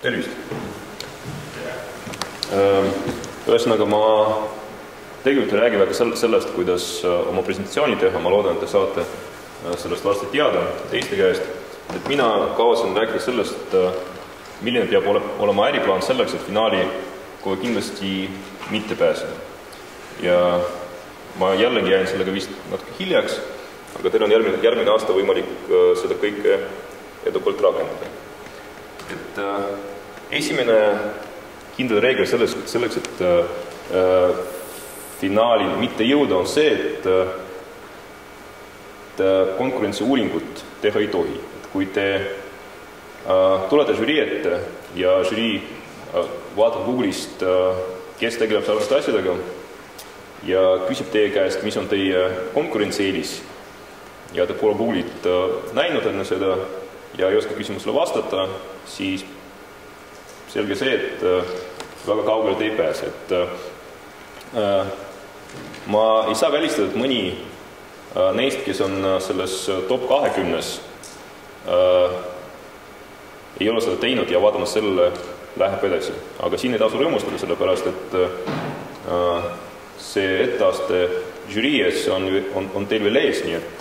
Tervist! Ühesõnaga, ma tegelikult ei räägi väga sellest, kuidas oma presentatsiooni teha, ma loodan, et te saate sellest varsti teada teiste käest. Et mina kavatsen rääkida sellest, milline peab olema äriplaan selleks, et finaali kohe kindlasti mitte pääseda. Ja ma jällegi jäin sellega vist natuke hiljaks, aga teil on järgmine aasta võimalik seda kõike edukalt rakendada. Et esimene kindel reegel selleks, et finaali mitte jõuda, on see, et konkurentsiuuringut teha ei tohi. Et kui te tulete žürii ette ja žürii vaatab Google'ist, kes tegeleb sarnaste asjadega ja küsib teie käest, mis on teie konkurentsieelis ja te pole Google'it näinud enne seda ja ei oska küsimusele vastata, siis selge see, et väga kaugele te ei pääse. Ma ei saa välistada, et mõni neist, kes on selles top 20-s, ei ole seda teinud ja vaatama sellele läheb edasi. Aga siin ei tasu rõõmustada, sellepärast, et see etteaste žürii ees on teil veel ees, nii et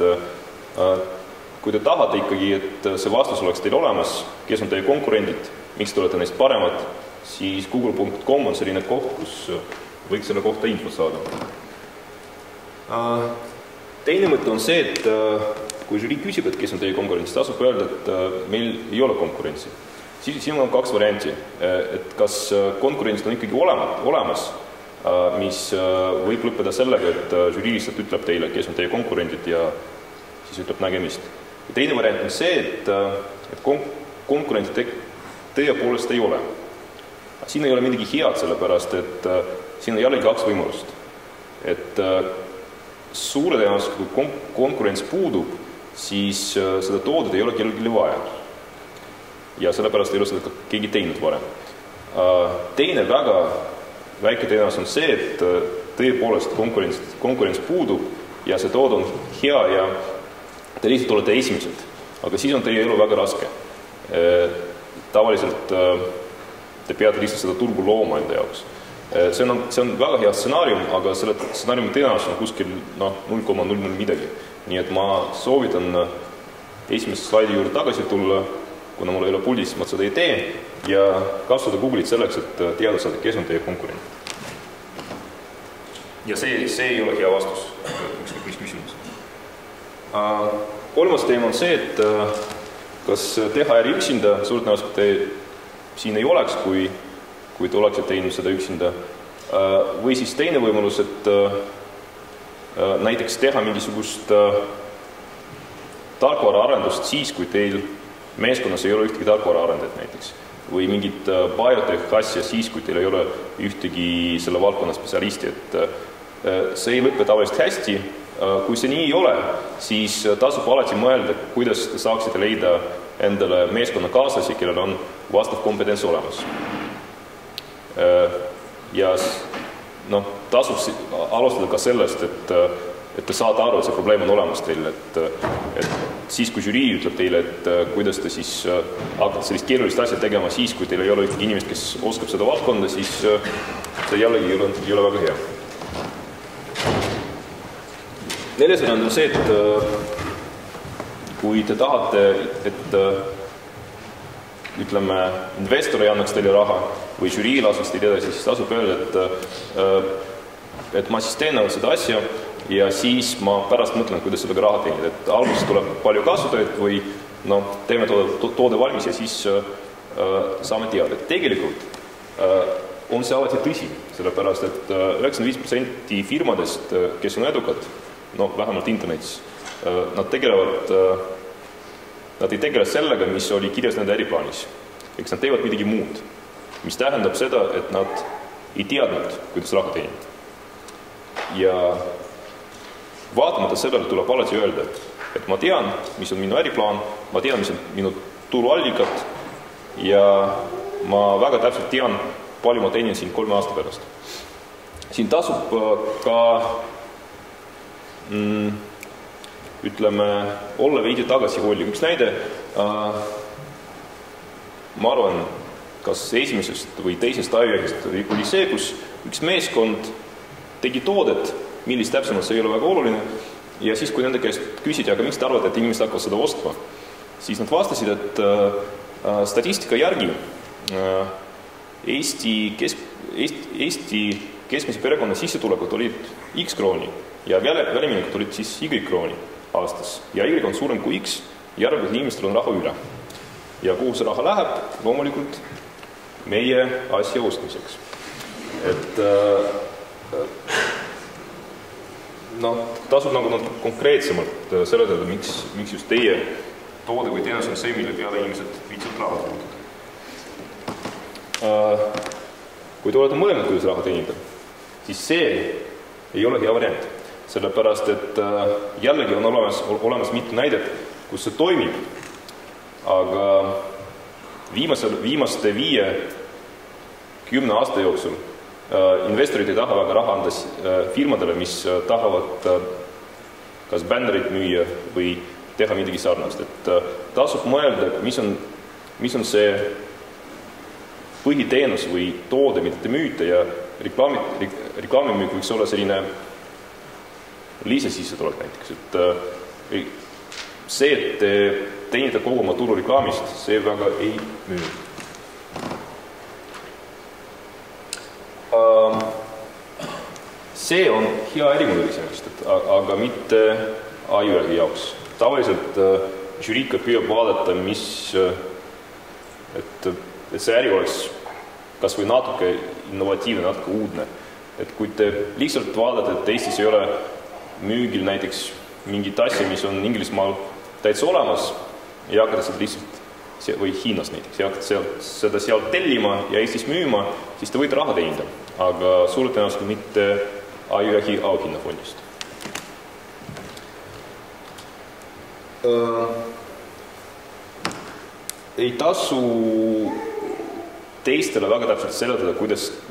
kui te tahate ikkagi, et see vastus oleks teil olemas, kes on teie konkurendid, miks te olete neist paremad, siis google.com on selline koht, kus võiks selle kohta infot saada. Teine mõte on see, et kui žürii küsib, et kes on teie konkurents, tasub öelda, et meil ei ole konkurentsi. Siin on kaks varianti, et kas konkurentsid on ikkagi olemas, mis võib lõppeda sellega, et žürii lihtsalt ütleb teile, kes on teie konkurendid ja siis ütleb nägemist. Ja teine variant on see, et konkurentid tõepoolest ei ole. Siin ei ole midagi head, sellepärast, et siin on jällegi kaks võimalust. Et suure tõenäoliselt, kui konkurents puudub, siis seda toodet ei ole kellelgi vaja. Ja sellepärast ei ole seda keegi teinud varem. Teine väga väike tõenäosus on see, et tõepoolest konkurents puudub ja see tood on hea ja te lihtsalt olete esimesed. Aga siis on teie elu väga raske. Tavaliselt te peate lihtsalt seda turgu looma enda jaoks. See on väga hea stsenaarium, aga selle stsenaariumi tõenäosus on kuskil 0,00 midagi. Nii et ma soovitan esimese slaidi juurde tagasi tulla, kuna mul ei ole puldis, ma seda ei tee, ja kasutada Google'it selleks, et teada saada, kes on teie konkurent. Ja see ei ole hea vastus, mis küsimus. Kolmas teema on see, et kas teha äri üksinda, suurt tõenäoliselt te siin ei oleks, kui te oleksite teinud seda üksinda. Või siis teine võimalus, et näiteks teha mingisugust tarkvaraarendust siis, kui teil meeskonnas ei ole ühtegi tarkvaraarendajat näiteks. Või mingit biotech asja siis, kui teil ei ole ühtegi selle valdkonna spetsialisti. See ei lõppe tavaliselt hästi. Kui see nii ei ole, siis tasub alati mõelda, kuidas te saaksite leida endale meeskonna kaaslasi, kellel on vastav kompetents olemas. Ja tasub alustada ka sellest, et te saate aru, et see probleem on olemas teil, et siis, kui žürii ütleb teile, et kuidas te siis hakkate sellist keerulist asja tegema siis, kui teil ei ole ühtegi inimest, kes oskab seda valdkonda, siis see jällegi ei ole väga hea. Neljas variant on see, et kui te tahate, et ütleme, investor ei annaks teile raha või žürii laseks teile edasi, siis tasub öelda, et ma siis teen seda asja ja siis ma pärast mõtlen, kuidas sellega raha teenida. Et alguses tuleb palju kasutajaid või teeme toode valmis ja siis saame teada. Et tegelikult on see alati tõsi, sellepärast, et 95% firmadest, kes on edukad, vähemalt internetis, nad ei tegele sellega, mis oli kirjas nende äriplaanis. Eks nad teevad midagi muud, mis tähendab seda, et nad ei teadnud, kuidas raha teenida. Ja vaatamata sellele tuleb alati öelda, et ma tean, mis on minu äriplaan, ma tean, mis on minu turuallikad ja ma väga täpselt tean, palju ma teenin siin 3 aasta pärast. Siin tasub ka ütleme, olla veidi tagasihoidlik. Üks näide, ma arvan, kas esimesest või teisest ajujahiest oli see, kus üks meeskond tegi toodet, millist täpsemalt see ei ole väga oluline, ja siis, kui nende käest küsidi, aga miks te arvate, et inimesed hakkavad seda ostma, siis nad vastasid, et statistika järgi Eesti keskmise perekonna sissetulekud olid X krooni ja väliminekud olid siis Y krooni aastas ja Y on suurem kui X, järelikult inimestel on raha üle. Ja kuhu see raha läheb? Loomulikult meie asja ostmiseks. Et tasub nagu konkreetsemalt seletada, miks just teie toode või teenus on see, mille peale inimesed viitsid raha kulutada. Kui te olete mõelnud, kuidas raha teenida, siis see ei ole hea variant. Sellepärast, et jällegi on olemas mitu näidet, kus see toimib, aga viimaste 5-10 aasta jooksul investorid ei taha väga raha anda firmadele, mis tahavad kas bännerit müüa või teha midagi sarnast. Et tasub mõelda, mis on see põhiteenus või toode, mida te müüte ja reklaamimüük võiks olla selline lisasissetulek näiteks. Et see, et te teenite kogu oma tulu reklaamist, see väga ei müü. See on hea ärimudel iseenesest, aga mitte ajujahi jaoks. Tavaliselt žüriika püüab vaadata, et see äri oleks kas või natuke innovatiivne, natuke uudne. Et kui te lihtsalt vaadate, et Eestis ei ole müügil näiteks mingit asja, mis on Inglismaal täitsa olemas ja hakata seda lihtsalt, või Hiinas näiteks, ja hakata seda sealt tellima ja Eestis müüma, siis te võite raha teenida, aga suure tõenäoliselt mitte ajujahi auhinnafondist. Ei tasu teistele väga täpselt seletada,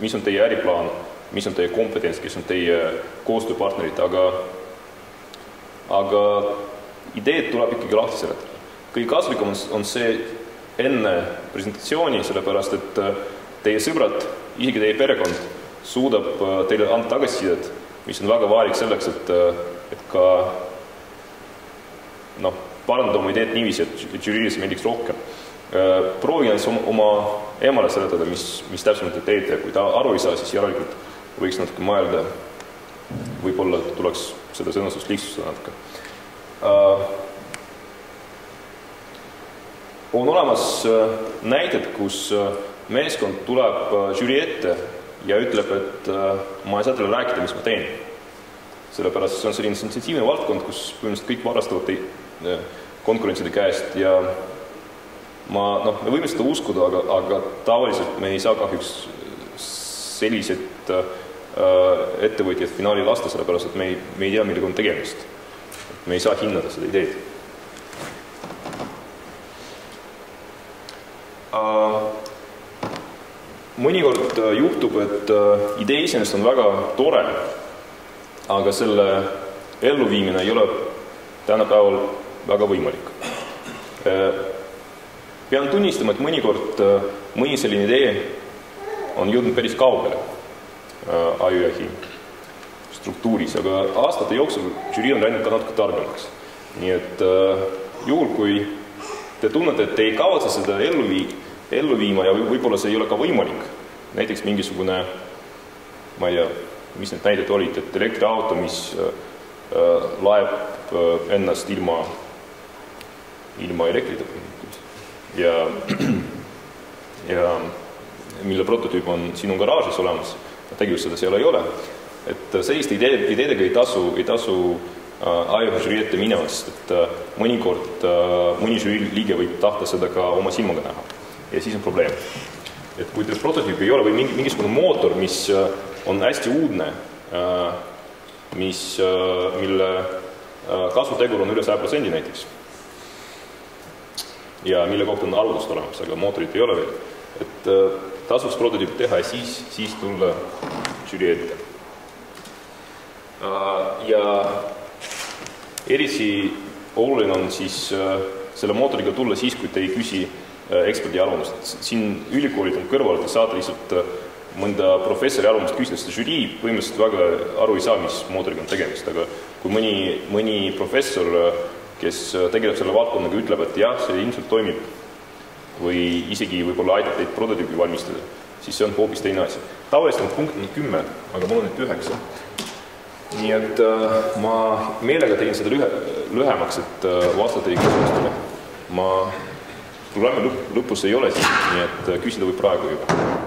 mis on teie äriplaan, mis on teie kompetents, kes on teie koostööpartnerid, aga ideed tuleb ikkagi lahti seletada. Kõige kasulikum on see enne presentatsiooni, sellepärast, et teie sõbrad, isegi teie perekond suudab teile anda tagasisidet, mis on väga vajalik selleks, et ka parandada oma ideed niiviisi, et žüriilis meeldiks rohkem. Proovige oma emale seletada, mis täpsemalt te teete, kui ta aru ei saa, siis järelikult võiks natuke mõelda, võib-olla tuleks seda sõnastust lihtsustada natuke. On olemas näited, kus meeskond tuleb žüri ette ja ütleb, et ma ei saa teile rääkida, mis ma teen. Sellepärast see on selline sensitiivne valdkond, kus põhimõtteliselt kõik varastavad konkurentside käest ja me võime seda uskuda, aga tavaliselt me ei saa kahjuks sellised ettevõtjad finaali lasta, sellepärast, et me ei tea, millega on tegemist. Me ei saa hinnata seda ideed. Mõnikord juhtub, et idee iseenesest on väga tore, aga selle elluviimine ei ole tänapäeval väga võimalik. Pean tunnistama, et mõnikord mõni selline idee on jõudnud päris kaugele ajujahi struktuuris, aga aastate jooksul žürii on läinud ka natuke tarbemaks. Nii et juhul, kui te tunnete, et te ei kavatse seda ellu viima ja võib-olla see ei ole ka võimalik, näiteks mingisugune, ma ei tea, mis need näidet olid, et elektriauto, mis laeb ennast ilma elektrita ja mille prototüüp on sinu garaažis olemas, tegelikult seda seal ei ole. Et selliste ideedega ei tasu ajujahi žürii ette minema, sest et mõnikord mõni žürii liige võib tahta seda ka oma silmaga näha. Ja siis on probleem. Et kui teil prototüüp ei ole või mingisugune mootor, mis on hästi uudne, mille kasutegur on üle 100% näiteks ja mille kohta on algust olemas, aga mootorit ei ole veel, et tasuks prototüüp teha ja siis tulla žürii ette. Ja eriti oluline on siis selle mootoriga tulla siis, kui te ei küsi eksperdi arvamust. Siin ülikoolid on kõrval, te saate lihtsalt mõnda professori arvamust küsida, sest žürii põhimõtteliselt väga aru ei saa, mis mootoriga on tegemist, aga kui mõni professor, kes tegeleb selle valdkonnaga, ütleb, et jah, see ilmselt toimib või isegi võib-olla aitab teid prototüübi valmistada, siis see on hoopis teine asi. Tavaliselt on punkt 10, aga mul on nüüd 9. Nii et ma meelega tegin seda lühemaks, et vastata teie küsimustele. Programmi lõpus ei ole siin, nii et küsida võib praegu juba.